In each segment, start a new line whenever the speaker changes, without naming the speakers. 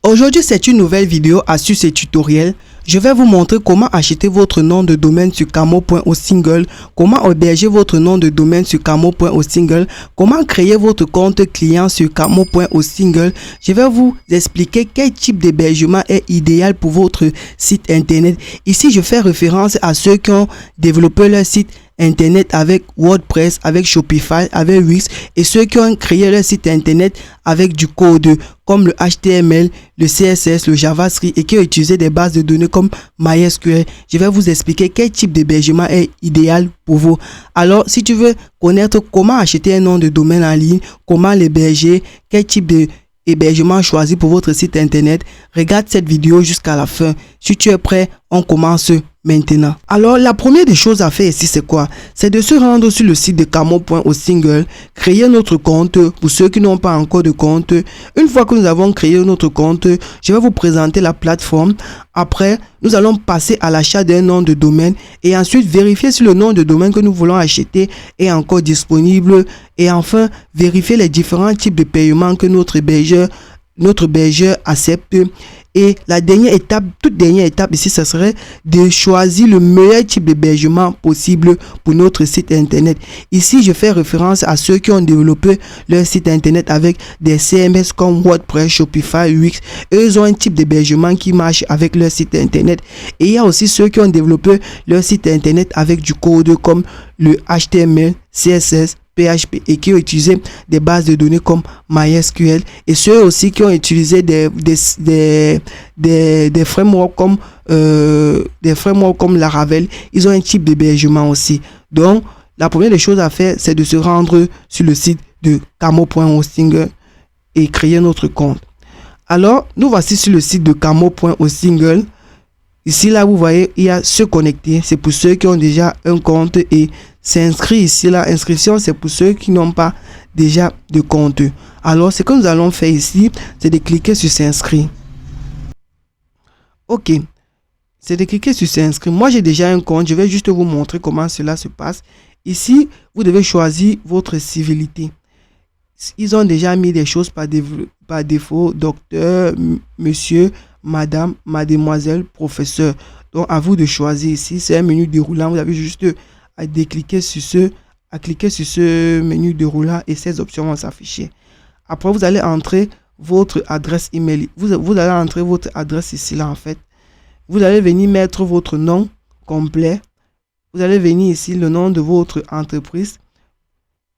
Aujourd'hui, c'est une nouvelle vidéo astuce et tutoriel. Je vais vous montrer comment acheter votre nom de domaine sur camo.hostingle, comment héberger votre nom de domaine sur camo.hostingle, comment créer votre compte client sur camo.hostingle. Je vais vous expliquer quel type d'hébergement est idéal pour votre site internet. Ici, je fais référence à ceux qui ont développé leur site internet avec WordPress, avec Shopify, avec Wix, et ceux qui ont créé leur site internet avec du code comme le HTML, le CSS, le JavaScript et qui ont utilisé des bases de données comme MySQL. Je vais vous expliquer quel type d'hébergement est idéal pour vous. Alors, si tu veux connaître comment acheter un nom de domaine en ligne, comment l'héberger, quel type de hébergement choisi pour votre site internet, regarde cette vidéo jusqu'à la fin. Si tu es prêt, on commence maintenant. Alors, la première des choses à faire ici, c'est quoi? C'est de se rendre sur le site de camo.hostingle, créer notre compte pour ceux qui n'ont pas encore de compte. Une fois que nous avons créé notre compte, je vais vous présenter la plateforme. Après, nous allons passer à l'achat d'un nom de domaine et ensuite vérifier si le nom de domaine que nous voulons acheter est encore disponible et enfin vérifier les différents types de paiements que notre hébergeur accepte. Et la dernière étape, toute dernière étape ici, ce serait de choisir le meilleur type d'hébergement possible pour notre site internet. Ici, je fais référence à ceux qui ont développé leur site internet avec des CMS comme WordPress, Shopify, Wix. Eux, ils ont un type d'hébergement qui marche avec leur site internet. Et il y a aussi ceux qui ont développé leur site internet avec du code comme le HTML, CSS, PHP et qui ont utilisé des bases de données comme MySQL et ceux aussi qui ont utilisé des frameworks comme Laravel, ils ont un type d'hébergement aussi. Donc la première des choses à faire, c'est de se rendre sur le site de camo.hostingle et créer notre compte. Alors nous voici sur le site de camo.hostingle. Ici là vous voyez, il y a se connecter, c'est pour ceux qui ont déjà un compte, et s'inscrire ici là, inscription c'est pour ceux qui n'ont pas déjà de compte. Alors ce que nous allons faire ici, c'est de cliquer sur s'inscrire. Ok, c'est de cliquer sur s'inscrire. Moi j'ai déjà un compte, je vais juste vous montrer comment cela se passe. Ici vous devez choisir votre civilité. Ils ont déjà mis des choses par défaut, docteur, monsieur, madame, mademoiselle, professeur. Donc à vous de choisir ici, c'est un menu déroulant, vous avez juste à cliquer sur ce menu déroulant et ces options vont s'afficher. Après vous allez entrer votre adresse email. Vous allez entrer votre adresse ici là en fait. Vous allez venir mettre votre nom complet. Vous allez venir ici le nom de votre entreprise.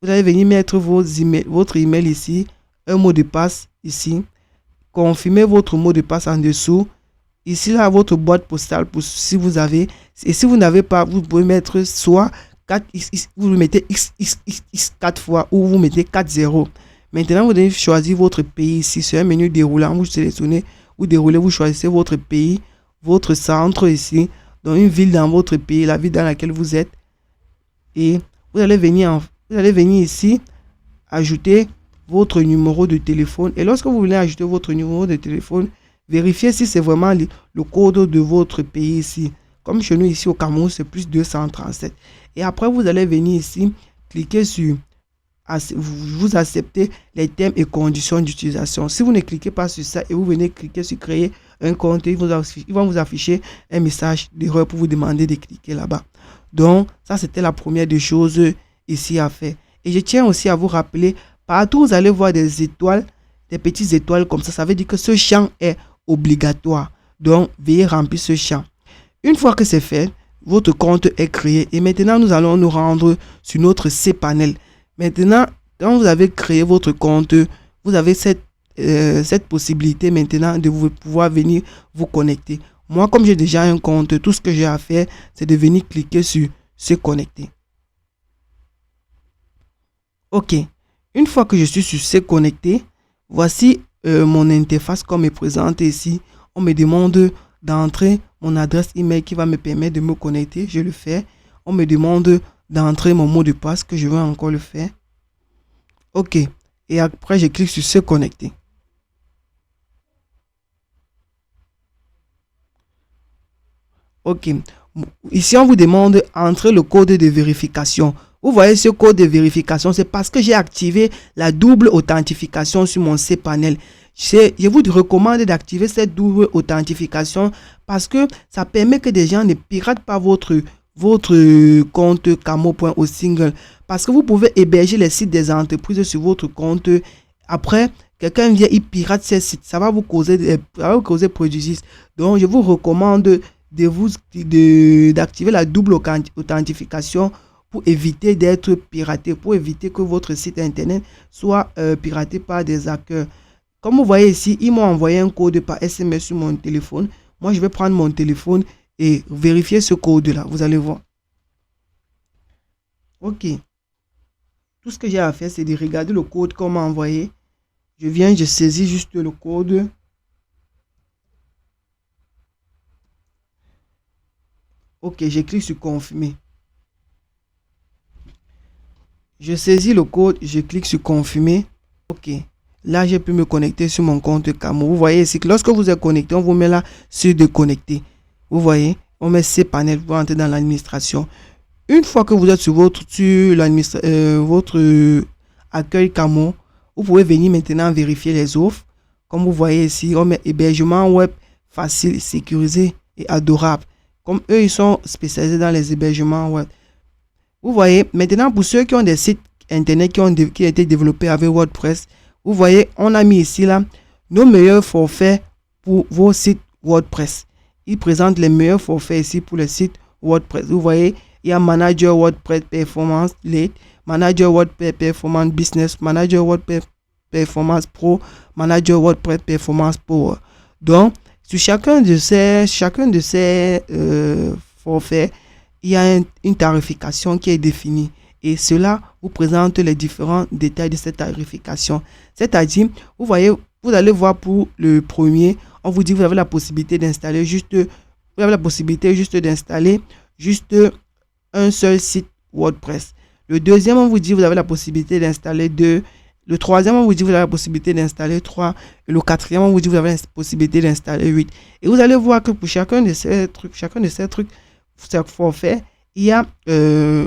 Vous allez venir mettre votre email ici, un mot de passe ici. Confirmez votre mot de passe en dessous. Ici là votre boîte postale pour si vous avez. Et si vous n'avez pas, vous pouvez mettre soit 4 vous mettez x 4 fois ou vous mettez 4 0. Maintenant vous devez choisir votre pays ici. C'est un menu déroulant. Vous sélectionnez, vous déroulez, vous choisissez votre pays, votre centre ici, dans une ville dans votre pays, la ville dans laquelle vous êtes. Et vous allez venir ici, ajouter votre numéro de téléphone. Et lorsque vous voulez ajouter votre numéro de téléphone, vérifiez si c'est vraiment le code de votre pays ici. Comme chez nous ici au Cameroun, c'est plus 237. Et après, vous allez venir ici, cliquer sur vous acceptez les termes et conditions d'utilisation. Si vous ne cliquez pas sur ça et vous venez cliquer sur créer un compte, ils vont vous afficher un message d'erreur pour vous demander de cliquer là-bas. Donc, ça c'était la première des choses ici à faire. Et je tiens aussi à vous rappeler, partout vous allez voir des étoiles, des petites étoiles comme ça. Ça veut dire que ce champ est obligatoire. Donc, veuillez remplir ce champ. Une fois que c'est fait, votre compte est créé. Et maintenant, nous allons nous rendre sur notre cPanel. Maintenant, quand vous avez créé votre compte, vous avez cette possibilité maintenant de pouvoir venir vous connecter. Moi, comme j'ai déjà un compte, tout ce que j'ai à faire, c'est de venir cliquer sur se connecter. Ok, une fois que je suis sur se connecter, voici mon interface comme est présente ici. On me demande d'entrer mon adresse email qui va me permettre de me connecter. Je le fais. On me demande d'entrer mon mot de passe que je vais encore le faire. Ok, et après je clique sur se connecter. Ok, ici on vous demande d'entrer le code de vérification. Vous voyez ce code de vérification, c'est parce que j'ai activé la double authentification sur mon cPanel. Je vous recommande d'activer cette double authentification parce que ça permet que des gens ne piratent pas votre compte Camo.Hosting. Parce que vous pouvez héberger les sites des entreprises sur votre compte. Après, quelqu'un vient, il pirate ces sites. Ça va vous causer préjudice. Donc, je vous recommande d'activer la double authentification pour éviter d'être piraté, pour éviter que votre site internet soit piraté par des hackers. Comme vous voyez ici, ils m'ont envoyé un code par SMS sur mon téléphone. Moi, je vais prendre mon téléphone et vérifier ce code-là. Vous allez voir. Ok. Tout ce que j'ai à faire, c'est de regarder le code qu'on m'a envoyé. Je saisis juste le code. Ok, je clique sur confirmer. Je saisis le code, je clique sur confirmer. Ok. Là, j'ai pu me connecter sur mon compte Camo. Vous voyez ici que lorsque vous êtes connecté, on vous met là sur de connecter. Vous voyez, on met ces panels pour entrer dans l'administration. Une fois que vous êtes sur votre accueil Camo, vous pouvez venir maintenant vérifier les offres. Comme vous voyez ici, on met hébergement web facile, sécurisé et adorable. Comme eux, ils sont spécialisés dans les hébergements web. Vous voyez, maintenant pour ceux qui ont des sites internet qui ont été développés avec WordPress, vous voyez, on a mis ici là nos meilleurs forfaits pour vos sites WordPress. Ils présentent les meilleurs forfaits ici pour les sites WordPress. Vous voyez, il y a Manager WordPress Performance Lite, Manager WordPress Performance Business, Manager WordPress Performance Pro, Manager WordPress Performance Power. Donc, sur chacun de ces forfaits, il y a une tarification qui est définie. Et cela vous présente les différents détails de cette tarification. C'est-à-dire, vous voyez, vous allez voir pour le premier, on vous dit que vous avez la possibilité d'installer juste un seul site WordPress. Le deuxième, on vous dit que vous avez la possibilité d'installer 2. Le troisième, on vous dit que vous avez la possibilité d'installer 3. Et le quatrième, on vous dit que vous avez la possibilité d'installer 8. Et vous allez voir que pour chacun de ces trucs, chaque forfait, il y a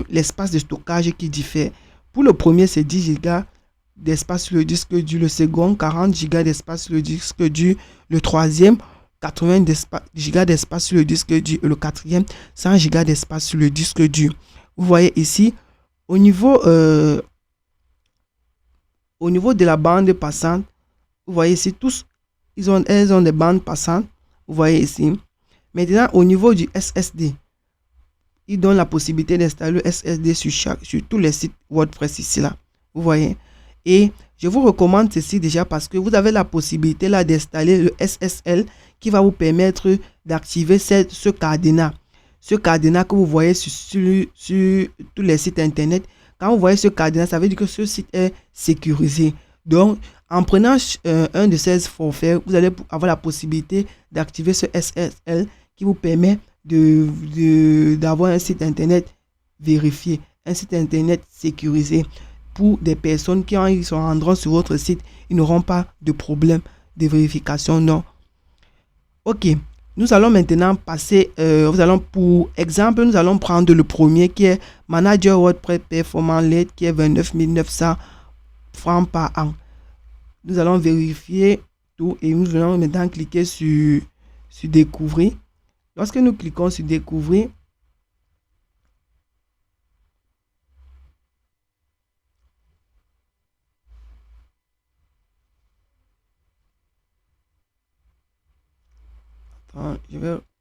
l'espace de stockage qui diffère. Pour le premier, c'est 10 Go d'espace sur le disque dur. Le second, 40 Go d'espace sur le disque dur. Le troisième, 80 Go d'espace sur le disque dur. Et le quatrième, 100 Go d'espace sur le disque dur. Vous voyez ici, au niveau de la bande passante, vous voyez ici, tous, elles ont des bandes passantes. Vous voyez ici. Maintenant, au niveau du SSD, ils donnent la possibilité d'installer le SSD sur tous les sites WordPress ici là. Vous voyez. Et je vous recommande ceci déjà parce que vous avez la possibilité là d'installer le SSL qui va vous permettre d'activer ce cadenas. Ce cadenas que vous voyez sur tous les sites internet. Quand vous voyez ce cadenas, ça veut dire que ce site est sécurisé. Donc, en prenant un de ces forfaits, vous allez avoir la possibilité d'activer ce SSL qui vous permet d'avoir un site internet vérifié, un site internet sécurisé. Pour des personnes qui se rendront sur votre site, ils n'auront pas de problème de vérification. Non. Ok. Nous allons maintenant passer, pour exemple, nous allons prendre le premier qui est Manager WordPress Performance Lite qui est 29 900 francs par an. Nous allons vérifier tout et nous allons maintenant cliquer sur découvrir. Lorsque nous cliquons sur découvrir,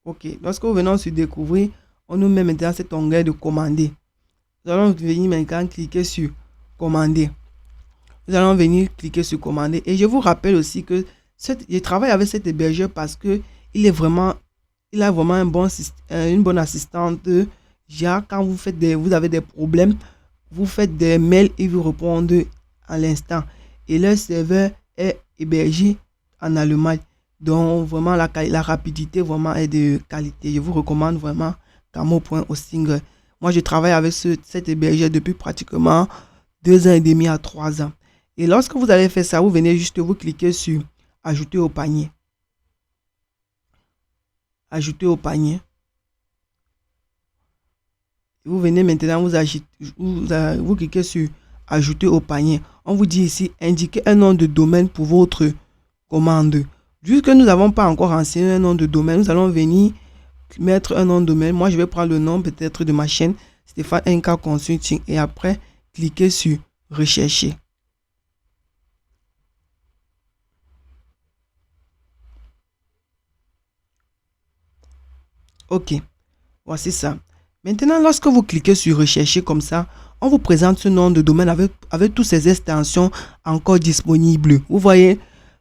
ok, lorsque nous venons sur découvrir, on nous met maintenant cet onglet de commander. Nous allons venir maintenant cliquer sur commander. Nous allons venir cliquer sur commander. Et je vous rappelle aussi que je travaille avec cet hébergeur parce que il a vraiment une bonne assistante. Quand vous avez des problèmes, vous faites des mails et vous répondent à l'instant. Et leur serveur est hébergé en Allemagne. Donc vraiment la rapidité vraiment est de qualité. Je vous recommande vraiment Camo.Hosting. Moi je travaille avec cet hébergeur depuis pratiquement 2 ans et demi à 3 ans. Et lorsque vous allez faire ça, vous venez juste vous cliquer sur ajouter au panier. Ajouter au panier. Vous venez maintenant, vous cliquez sur ajouter au panier. On vous dit ici, indiquez un nom de domaine pour votre commande. Vu que nous n'avons pas encore renseigné un nom de domaine, nous allons venir mettre un nom de domaine. Moi, je vais prendre le nom peut-être de ma chaîne, Stéphane NK Consulting, et après, cliquer sur rechercher. Ok, voici ça. Maintenant, lorsque vous cliquez sur rechercher comme ça, on vous présente ce nom de domaine avec toutes ces extensions encore disponibles. Vous voyez,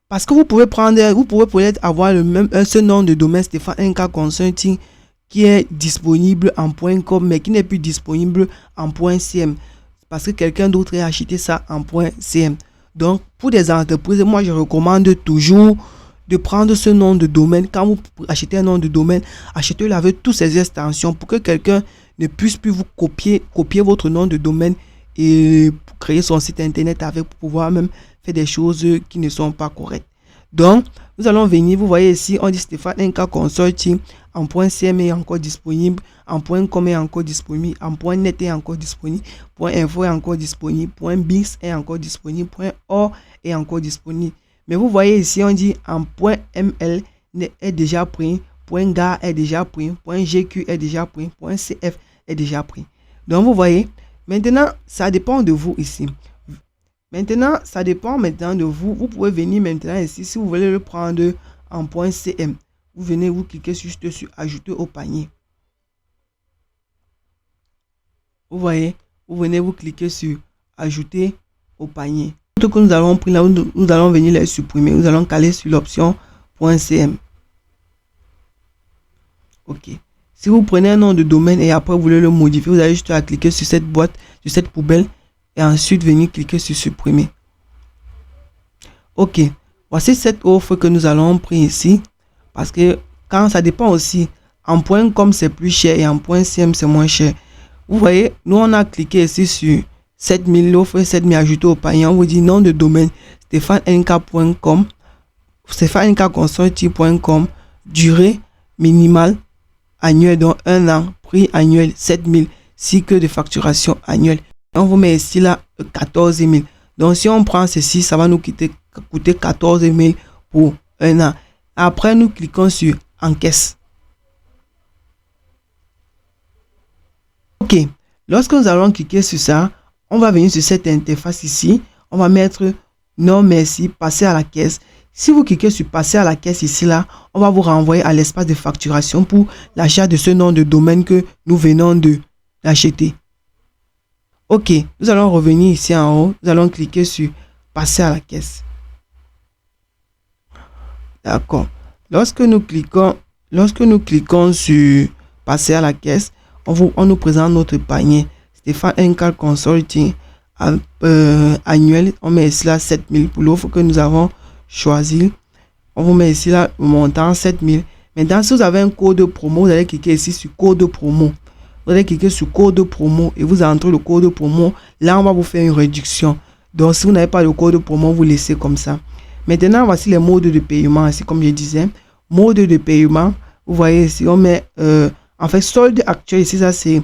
parce que vous pouvez peut-être avoir ce nom de domaine Stéphane NK Consulting qui est disponible en .com mais qui n'est plus disponible en .cm parce que quelqu'un d'autre a acheté ça en .cm. Donc, pour des entreprises, moi je recommande toujours de prendre ce nom de domaine. Quand vous achetez un nom de domaine, achetez-le avec toutes ces extensions pour que quelqu'un ne puisse plus vous copier votre nom de domaine et créer son site internet avec pour pouvoir même faire des choses qui ne sont pas correctes. Donc, nous allons venir, vous voyez ici, on dit Stéphane NK Consulting, en .cm est encore disponible, en .com est encore disponible, en .net est encore disponible, .info est encore disponible, .biz est encore disponible, .or est encore disponible. Mais vous voyez ici, on dit en .ml est déjà pris, .gar est déjà pris, .gq est déjà pris, .cf est déjà pris. Donc, vous voyez, maintenant, ça dépend de vous ici. Maintenant, ça dépend maintenant de vous. Vous pouvez venir maintenant ici, si vous voulez le prendre en .cm. Vous venez, vous cliquez juste sur ajouter au panier. Vous voyez, vous venez, vous cliquez sur ajouter au panier. Ce que nous allons prendre là, nous allons venir les supprimer. Nous allons caler sur l'option .cm. Ok. Si vous prenez un nom de domaine et après vous voulez le modifier, vous allez juste à cliquer sur cette boîte, sur cette poubelle et ensuite venir cliquer sur supprimer. Ok. Voici cette offre que nous allons prendre ici. Parce que quand ça dépend aussi, en .com c'est plus cher et en .cm c'est moins cher. Vous voyez, nous on a cliqué ici sur 7000, l'offre 7000 ajouté au panier. On vous dit nom de domaine stéphanenk.com, stéphanenk-consulting.com, durée minimale annuelle, donc 1 an, prix annuel 7000, cycle de facturation annuel. On vous met ici là 14 000. Donc si on prend ceci, ça va nous coûter 14 000 pour 1 an. Après, nous cliquons sur encaisse. Ok. Lorsque nous allons cliquer sur ça, on va venir sur cette interface ici. On va mettre non merci, passer à la caisse. Si vous cliquez sur passer à la caisse ici là, on va vous renvoyer à l'espace de facturation pour l'achat de ce nom de domaine que nous venons de l'acheter. Ok. Nous allons revenir ici en haut. Nous allons cliquer sur passer à la caisse. D'accord. Lorsque nous cliquons sur passer à la caisse, on nous présente notre panier. Stéphane NK Consulting annuel. On met ici là 7000 pour l'offre que nous avons choisi. On vous met ici là le montant 7000. Maintenant, si vous avez un code promo, vous allez cliquer ici sur code promo. Vous allez cliquer sur code promo et vous entrez le code promo. Là, on va vous faire une réduction. Donc, si vous n'avez pas le code promo, vous laissez comme ça. Maintenant, voici les modes de paiement. Ici, comme je disais, mode de paiement. Vous voyez ici, on met en fait solde actuel. Ici, ça c'est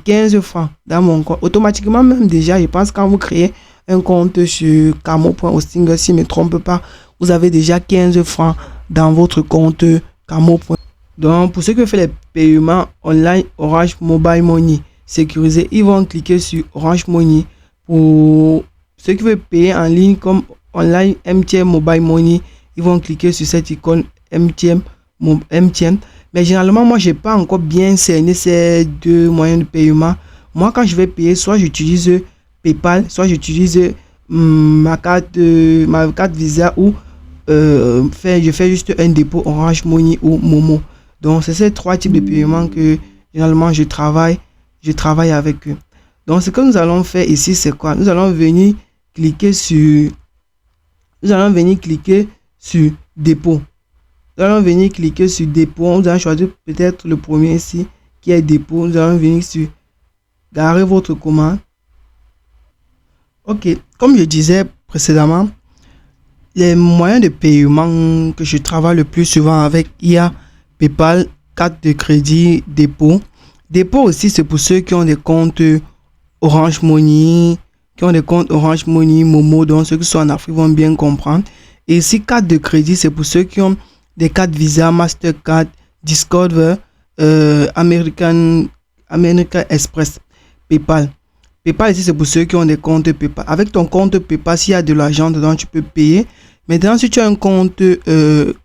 15 francs dans mon compte. Automatiquement, même déjà, je pense quand vous créez un compte sur camo.hosting, si je ne me trompe pas, vous avez déjà 15 francs dans votre compte camo. Donc, pour ceux qui font les paiements online, Orange Mobile Money sécurisé, ils vont cliquer sur Orange Money. Pour ceux qui veulent payer en ligne comme online MTN Mobile Money, ils vont cliquer sur cette icône MTN. Mais généralement, moi, j'ai pas encore bien cerné ces deux moyens de paiement. Moi, quand je vais payer, soit j'utilise PayPal, soit j'utilise ma carte Visa ou je fais juste un dépôt Orange Money ou Momo. Donc, c'est ces trois types de paiements que généralement je travaille avec eux. Donc, ce que nous allons faire ici, c'est quoi? Nous allons venir cliquer sur dépôt. Nous allons venir cliquer sur dépôt. Nous allons choisir peut-être le premier ici qui est dépôt. Nous allons venir sur garer votre commande. Ok, comme je disais précédemment, les moyens de paiement que je travaille le plus souvent avec, il y a PayPal, carte de crédit, dépôt. Dépôt aussi, c'est pour ceux qui ont des comptes Orange Money, Momo, donc ceux qui sont en Afrique vont bien comprendre. Et ici, carte de crédit, c'est pour ceux qui ont des cartes Visa, Mastercard, Discover, American Express, PayPal. PayPal ici, c'est pour ceux qui ont des comptes PayPal. Avec ton compte PayPal, s'il y a de l'argent dedans, tu peux payer. Maintenant, si tu as un compte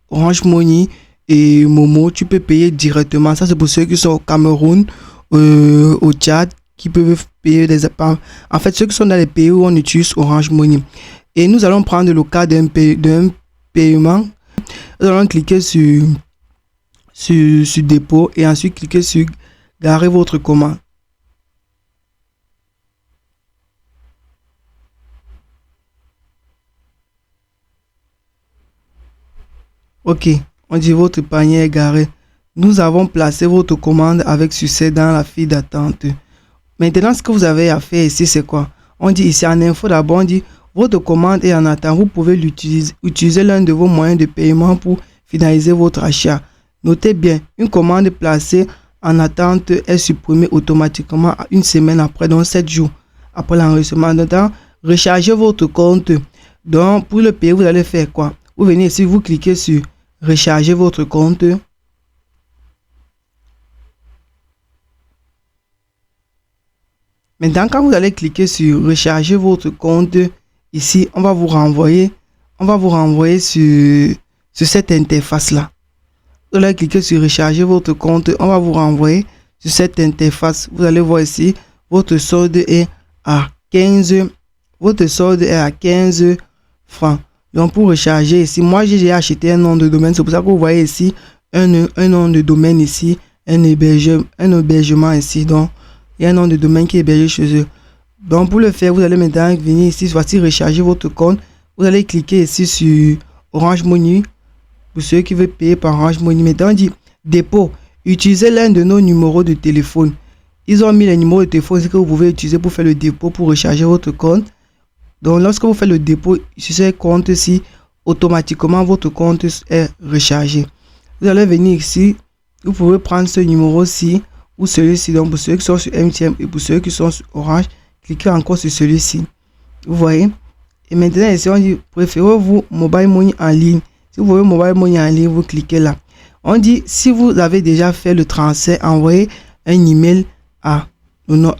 Orange Money et Momo, tu peux payer directement. Ça, c'est pour ceux qui sont au Cameroun, au Tchad, qui peuvent payer des épargnes. En fait, ceux qui sont dans les pays où on utilise Orange Money. Et nous allons prendre le cas d'un paiement. Nous allons cliquer sur dépôt et ensuite cliquer sur garer votre commande. Ok, on dit votre panier est garé. Nous avons placé votre commande avec succès dans la file d'attente. Maintenant, ce que vous avez à faire ici, c'est quoi? On dit ici en info d'abord, on dit votre commande est en attente. Vous pouvez utiliser l'un de vos moyens de paiement pour finaliser votre achat. Notez bien, une commande placée en attente est supprimée automatiquement une semaine après, donc 7 jours après l'enregistrement. Donc, rechargez votre compte. Donc, pour le payer, vous allez faire quoi? Vous venez ici, vous cliquez sur recharger votre compte. Maintenant, quand vous allez cliquer sur recharger votre compte, ici, on va vous renvoyer sur cette interface-là. Vous allez cliquer sur recharger votre compte, on va vous renvoyer sur cette interface. Vous allez voir ici, votre solde est à 15 francs. Donc, pour recharger ici, moi, j'ai acheté un nom de domaine. C'est pour ça que vous voyez ici un nom de domaine ici, un hébergement ici. Donc, il y a un nom de domaine qui est hébergé chez eux. Donc, pour le faire, vous allez maintenant venir ici, voici recharger votre compte. Vous allez cliquer ici sur Orange Money. Pour ceux qui veulent payer par Orange Money. Maintenant, on dit dépôt. Utilisez l'un de nos numéros de téléphone. Ils ont mis les numéros de téléphone que vous pouvez utiliser pour faire le dépôt, pour recharger votre compte. Donc, lorsque vous faites le dépôt sur ce compte-ci, automatiquement, votre compte est rechargé. Vous allez venir ici. Vous pouvez prendre ce numéro-ci ou celui-ci. Donc, pour ceux qui sont sur MTN et pour ceux qui sont sur Orange, cliquez encore sur celui-ci. Vous voyez? Et maintenant, ici, on dit préférez-vous Mobile Money en ligne? Si vous voulez Mobile Money en ligne, vous cliquez là. On dit si vous avez déjà fait le transfert, envoyez un email à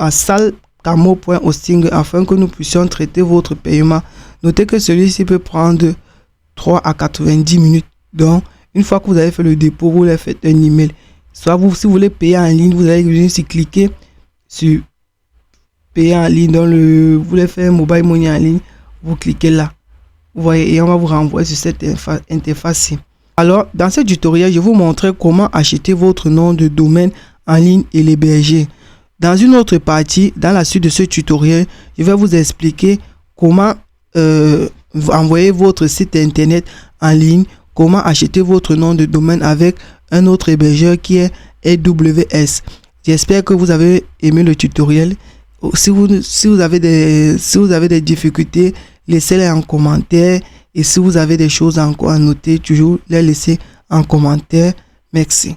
salcamo.hosting afin que nous puissions traiter votre paiement. Notez que celui-ci peut prendre 3 à 90 minutes. Donc, une fois que vous avez fait le dépôt, vous leur faites un email. Soit si vous voulez payer en ligne, vous allez venir cliquer sur payer en ligne. Donc, vous voulez faire Mobile Money en ligne, vous cliquez là. Vous voyez, et on va vous renvoyer sur cette interface-ci. Alors, dans ce tutoriel, je vais vous montrer comment acheter votre nom de domaine en ligne et l'héberger. Dans une autre partie, dans la suite de ce tutoriel, je vais vous expliquer comment envoyer votre site internet en ligne, comment acheter votre nom de domaine avec un autre hébergeur qui est AWS. J'espère que vous avez aimé le tutoriel. Si vous avez des difficultés, laissez-les en commentaire. Et si vous avez des choses encore à noter, toujours les laisser en commentaire. Merci.